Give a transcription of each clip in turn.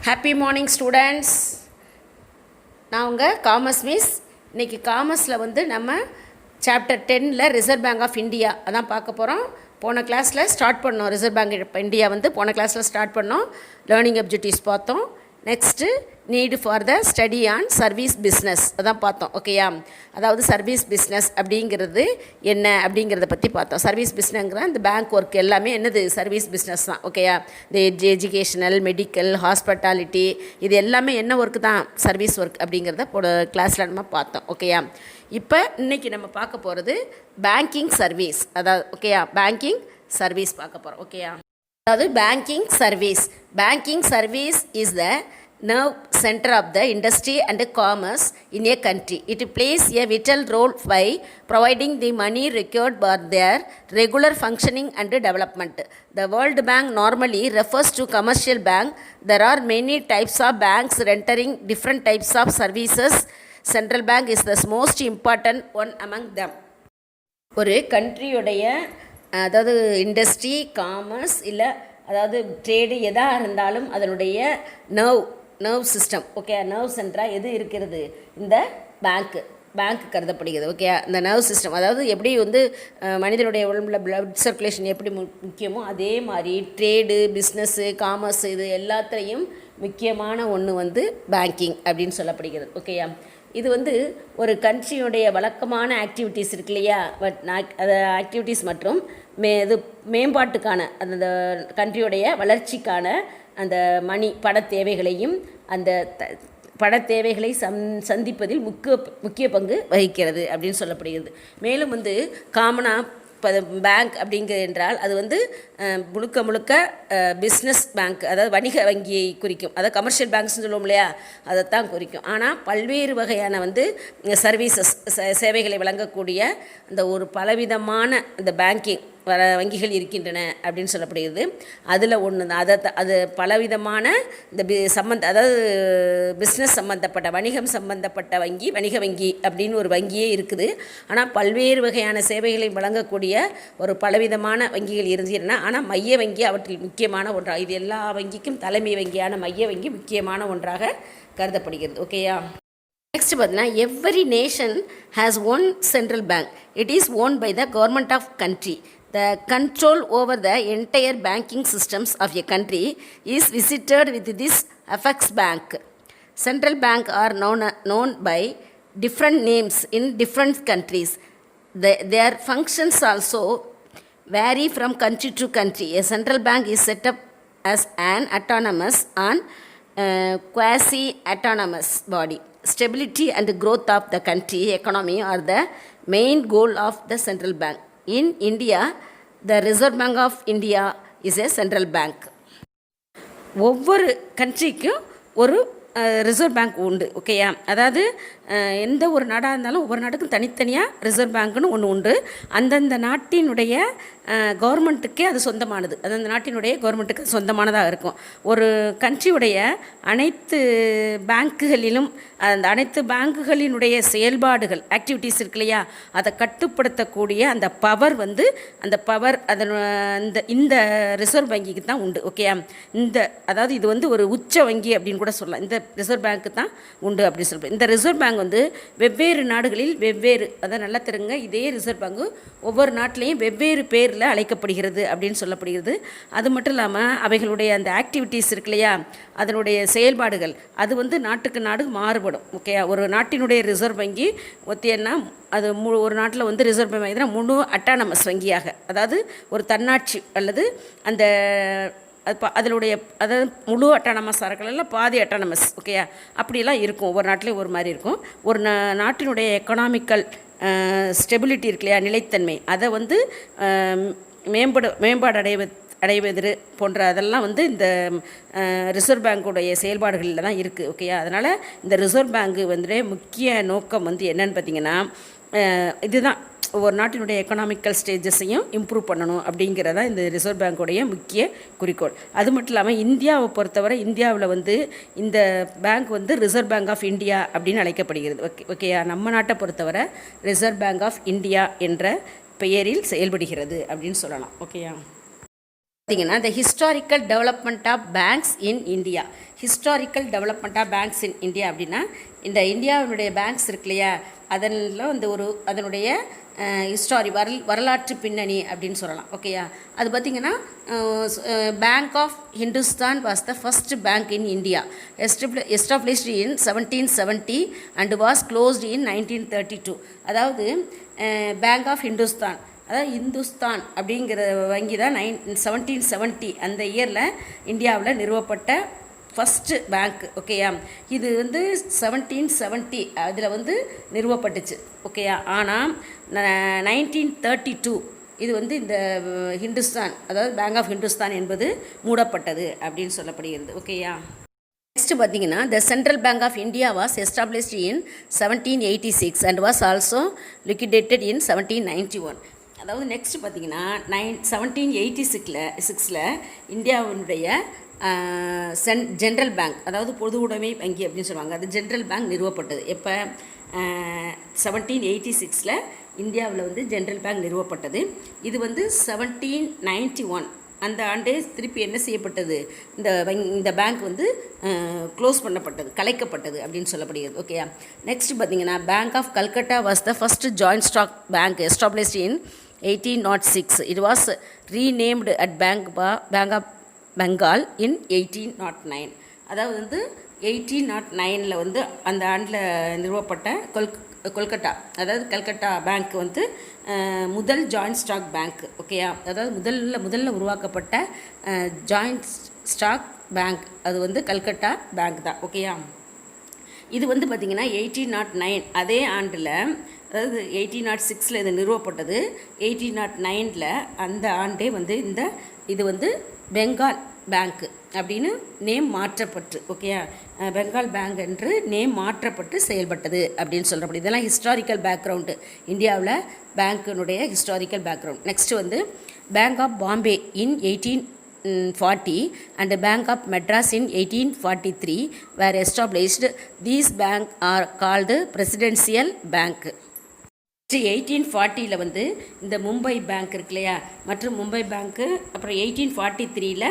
Happy morning students. நான் உங்கள் commerce miss. இன்றைக்கி காமர்ஸில் வந்து நம்ம சாப்டர் 10ல் ரிசர்வ் பேங்க் ஆஃப் இந்தியா அதான் பார்க்க போகிறோம். போன கிளாஸில் ஸ்டார்ட் பண்ணோம். ரிசர்வ் பேங்க் இந்தியா வந்து போன கிளாஸில் ஸ்டார்ட் பண்ணோம். லேர்னிங் அப்ஜெக்டிவ்ஸ் பார்த்தோம். Next need for the study on service business அதான் பார்த்தோம். ஓகேயா, அதாவது சர்வீஸ் பிஸ்னஸ் அப்படிங்கிறது என்ன அப்படிங்கிறத பற்றி பார்த்தோம். சர்வீஸ் பிஸ்னஸ்ங்கிற இந்த பேங்க் ஒர்க் எல்லாமே என்னது சர்வீஸ் பிஸ்னஸ் தான். ஓகேயா, இந்த எஜுகேஷனல், மெடிக்கல், ஹாஸ்பிட்டாலிட்டி இது எல்லாமே என்ன ஒர்க்கு தான், சர்வீஸ் ஒர்க் அப்படிங்கிறத கிளாஸில் நம்ம பார்த்தோம். ஓகேயா, இப்போ இன்றைக்கி நம்ம பார்க்க போகிறது பேங்கிங் சர்வீஸ். அதாவது ஓகேயா, பேங்கிங் சர்வீஸ் பார்க்க போகிறோம். ஓகேயா, அதாவது banking service is the nerve center of the industry and commerce in a country. It plays a vital role by providing the money required for their regular functioning and development. The World Bank normally refers to commercial bank. There are many types of banks rendering different types of services. Central bank is the most important one among them. ஒரு கண்ட்ரியுடைய அதாவது industry, commerce இல்லை அதாவது trade எதாக இருந்தாலும் அதனுடைய nerve system, okay, nerve சென்டராக எது இருக்கிறது, இந்த பேங்க் கருதப்படுகிறது. ஓகே, இந்த நர்வ் சிஸ்டம் அதாவது எப்படி வந்து மனிதனுடைய உடம்புல பிளட் சர்க்குலேஷன் எப்படி முக்கியமோ அதே மாதிரி ட்ரேடு, பிஸ்னஸ்ஸு, காமர்ஸ் இது எல்லாத்துலேயும் முக்கியமான ஒன்று வந்து பேங்கிங் அப்படின்னு சொல்லப்படுகிறது. ஓகேயா, இது வந்து ஒரு கண்ட்ரியுடைய வழக்கமான ஆக்டிவிட்டீஸ் இருக்கு இல்லையா, அது ஆக்டிவிட்டீஸ் மற்றும் இது மேம்பாட்டுக்கான அந்த கண்ட்ரியுடைய வளர்ச்சிக்கான அந்த பண தேவைகளையும் அந்த பண தேவைகளை சந்திப்பதில் முக்கிய பங்கு வகிக்கிறது அப்படின்னு சொல்லப்படுகிறது. மேலும் வந்து காமனாக பேங்க் அப்படிங்கிறது என்றால் அது வந்து முழுக்க பிஸ்னஸ் பேங்க், அதாவது வணிக வங்கியை குறிக்கும். அதாவது கமர்ஷியல் பேங்க்ஸ்னு சொல்லுவோம் இல்லையா, அதைத்தான் குறிக்கும். ஆனால் பல்வேறு வகையான வந்து சர்வீசஸ், சேவைகளை வழங்கக்கூடிய அந்த ஒரு பலவிதமான இந்த பேங்கிங் வங்கிகள் இருக்கின்றன அப்படின்னு சொல்லப்படுகிறது. அதில் ஒன்று தான் அது பலவிதமான இந்த அதாவது பிஸ்னஸ் சம்மந்தப்பட்ட, வணிகம் சம்மந்தப்பட்ட வணிக வங்கி அப்படின்னு ஒரு வங்கியே இருக்குது. ஆனால் பல்வேறு வகையான சேவைகளை வழங்கக்கூடிய ஒரு பலவிதமான வங்கிகள் இருந்துச்சுன்னா, ஆனால் மைய வங்கி அவற்றில் முக்கியமான ஒன்றாக, இது எல்லா வங்கிக்கும் தலைமை வங்கியான மைய வங்கி முக்கியமான ஒன்றாக கருதப்படுகிறது. ஓகேயா, நெக்ஸ்ட் பார்த்தீங்கன்னா, every nation has one central bank. It is own by the government of country. The control over the entire banking systems of a country is visited with this apex bank. Central bank are known by different names in different countries. Their functions also vary from country to country. A central bank is set up as an autonomous and quasi-autonomous body. Stability and growth of the country economy are the main goal of the central bank. In India, the Reserve Bank of India is a central bank. ஒவ்வொரு கண்ட்ரிக்கும் ஒரு reserve bank உண்டு. ஓகேயா, அதாவது எந்த ஒரு நாடாக இருந்தாலும் ஒவ்வொரு நாட்டுக்கும் தனித்தனியாக ரிசர்வ் பேங்க்னு ஒன்று உண்டு. அந்தந்த நாட்டினுடைய கவர்மெண்ட்டுக்கே அது சொந்தமானது, அந்தந்த நாட்டினுடைய கவர்மெண்ட்டுக்கு சொந்தமானதாக இருக்கும். ஒரு கண்ட்ரியுடைய அனைத்து பேங்க்குகளிலும் அந்த அனைத்து பேங்க்குகளினுடைய செயல்பாடுகள், ஆக்டிவிட்டீஸ் இருக்கு இல்லையா, அதை கட்டுப்படுத்தக்கூடிய அந்த பவர் வந்து இந்த ரிசர்வ் வங்கிக்கு தான் உண்டு. ஓகேயா, அதாவது இது வந்து ஒரு உச்ச வங்கி அப்படின்னு கூட சொல்லலாம். இந்த ரிசர்வ் பேங்க்கு தான் உண்டு அப்படின்னு சொல்கிறேன். இந்த ரிசர்வ் பேங்க் வந்து வெவ்வேறு நாடுகளில் அதான் நல்லா தெரியுங்க, இதே ரிசர்வ் பேங்கு ஒவ்வொரு நாட்டிலையும் வெவ்வேறு பேரில் அழைக்கப்படுகிறது அப்படின்னு சொல்லப்படுகிறது. அது மட்டும் இல்லாமல் அவைகளுடைய அந்த ஆக்டிவிட்டீஸ் இருக்கு இல்லையா, அதனுடைய செயல்பாடுகள் அது வந்து நாட்டுக்கு நாடு மாறுபடும். ஓகே, ஒரு நாட்டினுடைய ரிசர்வ் வங்கி ஒத்தியன்னா அது ஒரு நாட்டில் வந்து ரிசர்வ் வங்கி முழு அட்டானமஸ் வங்கியாக, அதாவது ஒரு தன்னாட்சி அல்லது அந்த அதனுடைய அதாவது முழு அட்டானமஸாக இருக்கலாம், பாதி அட்டானமஸ். ஓகேயா, அப்படியெல்லாம் இருக்கும். ஒவ்வொரு நாட்டிலையும் ஒரு மாதிரி இருக்கும். ஒரு நாட்டினுடைய எக்கனாமிக்கல் ஸ்டெபிலிட்டி இருக்கு இல்லையா, நிலைத்தன்மை, அதை வந்து மேம்பாடு அடைவது போன்ற அதெல்லாம் வந்து இந்த ரிசர்வ் பேங்குடைய செயல்பாடுகளில் தான் இருக்குது. ஓகேயா, அதனால் இந்த ரிசர்வ் பேங்கு வந்து முக்கிய நோக்கம் வந்து என்னன்னு பார்த்திங்கன்னா, இதுதான் ஒவ்வொரு நாட்டினுடைய எக்கனாமிக்கல் ஸ்டேஜஸையும் இம்ப்ரூவ் பண்ணணும் அப்படிங்கிறதா இந்த ரிசர்வ் பேங்க்குடைய முக்கிய குறிக்கோள். அது மட்டும் இல்லாமல் இந்தியாவை பொறுத்தவரை இந்தியாவில் வந்து இந்த பேங்க் வந்து ரிசர்வ் பேங்க் ஆஃப் இந்தியா அப்படின்னு அழைக்கப்படுகிறது. ஓகேயா, நம்ம நாட்டை பொறுத்தவரை ரிசர்வ் பேங்க் ஆஃப் இந்தியா என்ற பெயரில் செயல்படுகிறது அப்படின்னு சொல்லலாம். ஓகேயா. பார்த்தீங்கன்னா the historical development of banks in India. Historical development of banks in India அப்படின்னா இந்த இந்தியாவினுடைய பேங்க்ஸ் இருக்கு இல்லையா, அதில் வந்து அதனுடைய ஹிஸ்டாரி வரலாற்று பின்னணி அப்படின்னு சொல்லலாம். ஓகேயா, அது பார்த்திங்கன்னா bank of Hindustan was the first bank in India, established in 1770 and was closed in 1932. அதாவது பேங்க் ஆஃப் ஹிந்துஸ்தான், அதாவது இந்துஸ்தான் அப்படிங்கிற வங்கி தான் 1770 அந்த இயரில் இந்தியாவில் நிறுவப்பட்ட ஃபஸ்ட்டு பேங்க். ஓகேயா, இது வந்து 1770 அதில் வந்து நிறுவப்பட்டுச்சு. ஓகேயா, ஆனால் 1932 இது வந்து இந்த ஹிந்துஸ்தான், அதாவது பேங்க் ஆஃப் ஹிந்துஸ்தான் என்பது மூடப்பட்டது அப்படின்னு சொல்லப்படுகிறது. ஓகேயா, நெக்ஸ்ட் பார்த்தீங்கன்னா the central bank of India was established in 1786 and was also liquidated in 1791. அதாவது நெக்ஸ்ட் பார்த்தீங்கன்னா 1786ல் இந்தியாவினுடைய ஜென்ரல் பேங்க், அதாவது பொது உடைமை வங்கி அப்படின்னு சொல்லுவாங்க, அது ஜென்ரல் பேங்க் நிறுவப்பட்டது. எப்போ 1786ல் இந்தியாவில் வந்து ஜென்ரல் பேங்க் நிறுவப்பட்டது. இது வந்து 1791 அந்த ஆண்டே திருப்பி என்ன செய்யப்பட்டது, இந்த பேங்க் வந்து க்ளோஸ் பண்ணப்பட்டது, கலைக்கப்பட்டது அப்படின்னு சொல்லப்படுகிறது. ஓகேயா, நெக்ஸ்ட் பார்த்தீங்கன்னா bank of Calcutta was the first joint stock bank established in 1806. It was renamed at Bank of Bengal in 1809. அதாவது வந்து 1809ல் வந்து அந்த ஆண்டில் நிறுவப்பட்ட கொல்கட்டா, அதாவது கல்கட்டா பேங்க் வந்து முதல் ஜாயிண்ட் ஸ்டாக் பேங்க். ஓகேயா, அதாவது முதல்ல உருவாக்கப்பட்ட ஜாயிண்ட் ஸ்டாக் பேங்க் அது வந்து கல்கட்டா பேங்க் தான். ஓகேயா, இது வந்து பார்த்திங்கன்னா 1809 அதே ஆண்டில், அதாவது 1806ல் இது நிறுவப்பட்டது, 1809ல் அந்த ஆண்டே வந்து இது வந்து பெங்கால் பேங்க் அப்படின்னு நேம் மாற்றப்பட்டு, ஓகேயா, பெங்கால் பேங்க் என்று நேம் மாற்றப்பட்டு செயல்பட்டது அப்படின்னு சொல்கிறப்படி. இதெல்லாம் ஹிஸ்டாரிக்கல் பேக்ரவுண்டு, இந்தியாவில் பேங்க்கினுடைய ஹிஸ்டாரிக்கல் பேக்ரவுண்ட். நெக்ஸ்ட்டு வந்து bank of Bombay in 1840 and the Bank of Madras in 1843 were established. These banks are called Presidential Bank. 1840ல் வந்து இந்த மும்பை பேங்க் இருக்கு இல்லையா, மற்றும் மும்பை பேங்க்கு, அப்புறம் 1843ல்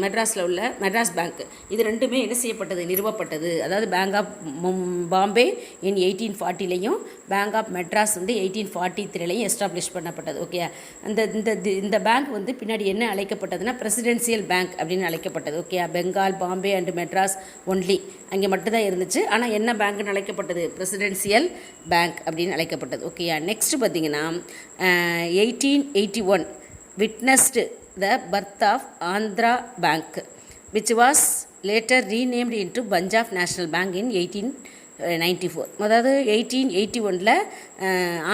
மெட்ராஸில் உள்ள மெட்ராஸ் பேங்க், இது ரெண்டுமே என்ன செய்யப்பட்டது, நிறுவப்பட்டது. அதாவது பேங்க் ஆஃப் பாம்பே இன் 1840லையும் பேங்க் ஆஃப் மெட்ராஸ் வந்து 1843லையும் எஸ்டாப்ளிஷ் பண்ணப்பட்டது. ஓகே, இந்த பேங்க் வந்து பின்னாடி என்ன அழைக்கப்பட்டதுன்னா பிரசிடென்சியல் பேங்க் அப்படின்னு அழைக்கப்பட்டது. Okay, Bengal, Bombay and Madras only அங்கே மட்டும்தான் இருந்துச்சு. ஆனால் என்ன பேங்க்னு அழைக்கப்பட்டது, பிரசிடென்சியல் பேங்க் அப்படின்னு அழைக்கப்பட்டது. ஓகே, நெக்ஸ்ட் பார்த்தீங்கன்னா 1881 witnessed the birth of Andhra Bank, which was later renamed into Punjab National Bank in 1894. அதாவது 1881ல்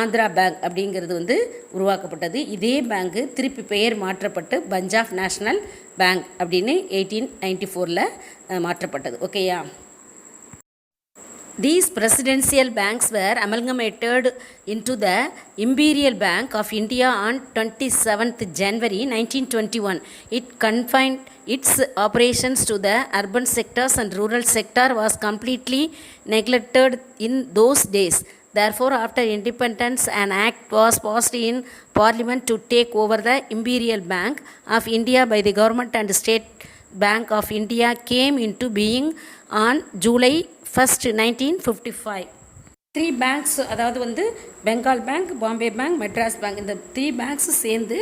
ஆந்திரா பேங்க் அப்படிங்கிறது வந்து உருவாக்கப்பட்டது. இதே பேங்க்கு திருப்பி பெயர் மாற்றப்பட்டு பஞ்சாப் நேஷ்னல் பேங்க் அப்படின்னு 1894ல் மாற்றப்பட்டது. ஓகேயா, these presidential banks were amalgamated into the Imperial Bank of India on 27th January 1921. It confined its operations to the urban sectors and rural sector was completely neglected in those days. Therefore, after independence, an act was passed in Parliament to take over the Imperial Bank of India by the government, and State Bank of India came into being on July 1st 1955. 3 banks, அதாவது வந்து Bengal bank, Bombay bank, Madras bank, இந்த 3 banks சேர்ந்து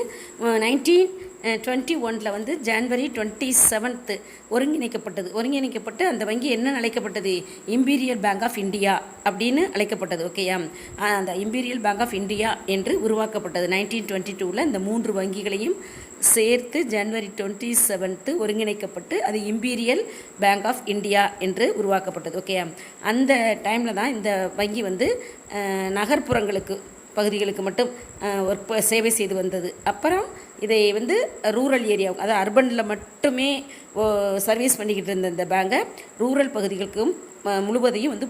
1921 வந்து ஜனவரி 27th ஒருங்கிணைக்கப்பட்டு அந்த வங்கி என்ன அழைக்கப்பட்டது, இம்பீரியல் பேங்க் ஆஃப் இந்தியா அப்படின்னு அழைக்கப்பட்டது. ஓகேயா, அந்த இம்பீரியல் பேங்க் ஆஃப் இந்தியா என்று உருவாக்கப்பட்டது. 1922ல் இந்த 3 வங்கிகளையும் சேர்த்து ஜனவரி 27th ஒருங்கிணைக்கப்பட்டு அது இம்பீரியல் பேங்க் ஆஃப் இந்தியா என்று உருவாக்கப்பட்டது. ஓகே, அந்த டைமில் தான் இந்த வங்கி வந்து நகர்ப்புறங்களுக்கு பகுதிகளுக்கு மட்டும் சேவை செய்து வந்தது. அப்புறம் இதை வந்து ரூரல் ஏரியா, அதாவது அர்பனில் மட்டுமே சர்வீஸ் பண்ணிக்கிட்டு இருந்த இந்த பேங்கை ரூரல் பகுதிகளுக்கும் முழுவதையும் வந்து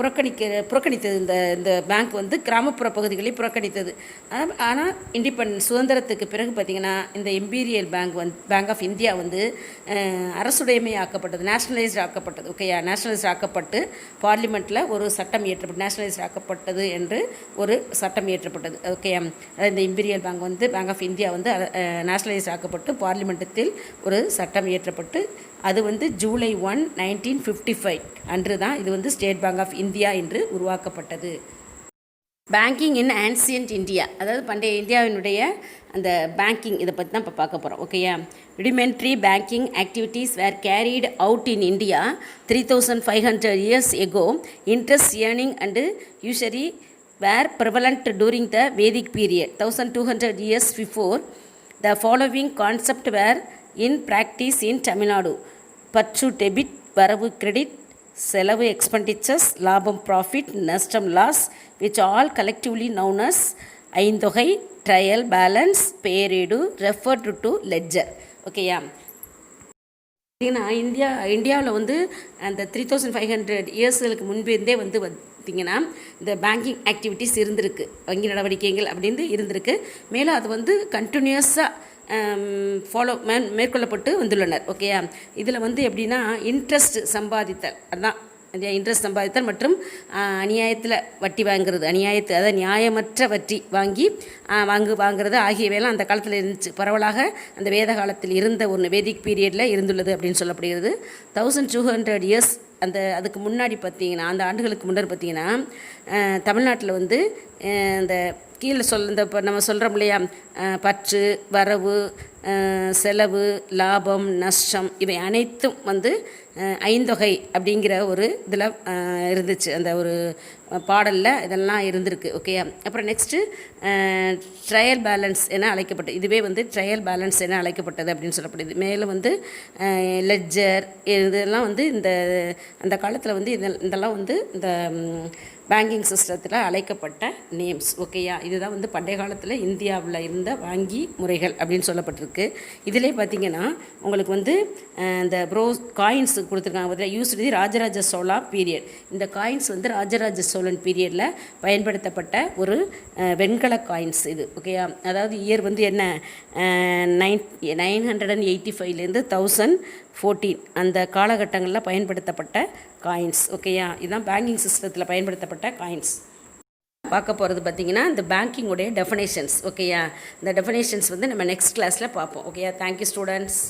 புறக்கணித்தது. இந்த இந்த பேங்க் வந்து கிராமப்புற பகுதிகளை புறக்கணித்தது. ஆனால் சுதந்திரத்துக்கு பிறகு பார்த்திங்கன்னா இந்த இம்பீரியல் பேங்க் ஆஃப் இந்தியா வந்து அரசுடைமை ஆக்கப்பட்டது, நேஷ்னலைஸ்ட் ஆக்கப்பட்டது. ஓகேயா, நேஷ்னலைஸ்ட் ஆக்கப்பட்டு பார்லிமெண்ட்டில் ஒரு சட்டம் இயற்றப்பட்டு நேஷ்னலைஸ்ட் ஆக்கப்பட்டது என்று ஒரு சட்டம் இயற்றப்பட்டது. ஓகேயா, இந்த இம்பீரியல் பேங்க் ஆஃப் இந்தியா வந்து நேஷ்னலைஸ்ட் ஆக்கப்பட்டு பார்லிமெண்டத்தில் ஒரு சட்டம் இயற்றப்பட்டு அது வந்து ஜூலை 1, 1955 அன்று தான் இது வந்து ஸ்டேட் பேங்க் ஆஃப் இந்தியா என்று உருவாக்கப்பட்டது. பேங்கிங் இன் ஆன்சியன்ட் இந்தியா, அதாவது பண்டைய இந்தியாவினுடைய அந்த பேங்கிங் இதை பற்றி தான் இப்போ பார்க்க போகிறோம். ஓகேயா, rudimentary banking activities were carried out in India 3500 years ago. Interest earning and usury were prevalent during the Vedic period 1200 years before. The following concepts were in practice in Tamil Nadu: பற்று debit, வரவு credit, செலவு expenditures, லாபம் profit, நஷ்டம் loss, which all collectively known as ஐந்தொகை, trial balance, பேரேடு, referred to ledger. ஓகேயா, பார்த்தீங்கன்னா இந்தியாவில் வந்து அந்த 3500 இயர்ஸ்களுக்கு முன்பிருந்தே வந்து பார்த்திங்கன்னா இந்த பேங்கிங் ஆக்டிவிட்டீஸ் இருந்திருக்கு, வங்கி நடவடிக்கைகள் அப்படின்னு இருந்திருக்கு. மேலும் அது வந்து கண்டினியூஸாக மேற்கொள்ளப்பட்டு வந்துள்ளனர். ஓகேயா, இதில் வந்து எப்படின்னா இன்ட்ரெஸ்ட் சம்பாதித்தல், அதுதான் இன்ட்ரெஸ்ட் சம்பாதித்தல் மற்றும் அநியாயத்தில் வட்டி வாங்குறது, அதாவது நியாயமற்ற வட்டி வாங்குறது ஆகியவையெல்லாம் அந்த காலத்தில் இருந்துச்சு. பரவலாக அந்த வேத காலத்தில் இருந்த ஒன்று வேதிக் பீரியடில் இருந்துள்ளது அப்படின்னு சொல்லப்படுகிறது. 1200 இயர்ஸ் அதுக்கு முன்னாடி பார்த்திங்கன்னா, அந்த ஆண்டுகளுக்கு முன்னாடி பார்த்திங்கன்னா தமிழ்நாட்டில் வந்து இந்த கீழே இந்த இப்போ நம்ம சொல்கிறோம் இல்லையா, பற்று, வரவு, செலவு, லாபம், நஷ்டம், இவை அனைத்தும் வந்து ஐந்தொகை அப்படிங்கிற ஒரு இதில் இருந்துச்சு, அந்த ஒரு பாடலில் இதெல்லாம் இருந்திருக்கு. ஓகே, அப்புறம் நெக்ஸ்ட்டு ட்ரையல் பேலன்ஸ் என அழைக்கப்பட்டது. இதுவே வந்து ட்ரையல் பேலன்ஸ் என அழைக்கப்பட்டது அப்படின்னு சொல்லப்படுது. மேலும் வந்து லெட்ஜர், இதெல்லாம் வந்து அந்த காலத்தில் வந்து இதெல்லாம் வந்து இந்த பேங்கிங் சிஸ்டத்தில் அழைக்கப்பட்ட நேம்ஸ். ஓகேயா, இதுதான் வந்து பண்டைய காலத்தில் இந்தியாவில் இருந்த வங்கி முறைகள் அப்படின்னு சொல்லப்பட்டிருக்கு. இதிலே பார்த்திங்கன்னா உங்களுக்கு வந்து இந்த காயின்ஸ் கொடுத்துருக்காங்க. Used Rajaraja Chola period. இந்த காயின்ஸ் வந்து ராஜராஜ சோழன் பீரியடில் பயன்படுத்தப்பட்ட ஒரு வெண்கல காயின்ஸ் இது. ஓகேயா, அதாவது இயர் வந்து என்ன 985லேருந்து 1014 அந்த காலகட்டங்களில் பயன்படுத்தப்பட்ட காயின்ஸ். ஓகேயா, இதுதான் பேங்கிங் சிஸ்டத்தில் பயன்படுத்தப்பட்ட காயின்ஸ். பார்க்க போகிறது பார்த்திங்கன்னா இந்த பேங்கிங்குடைய டெஃபினேஷன்ஸ். ஓகேயா, இந்த டெஃபினேஷன்ஸ் வந்து நம்ம நெக்ஸ்ட் கிளாஸில் பார்ப்போம். ஓகேயா, தேங்க்யூ ஸ்டூடெண்ட்ஸ்.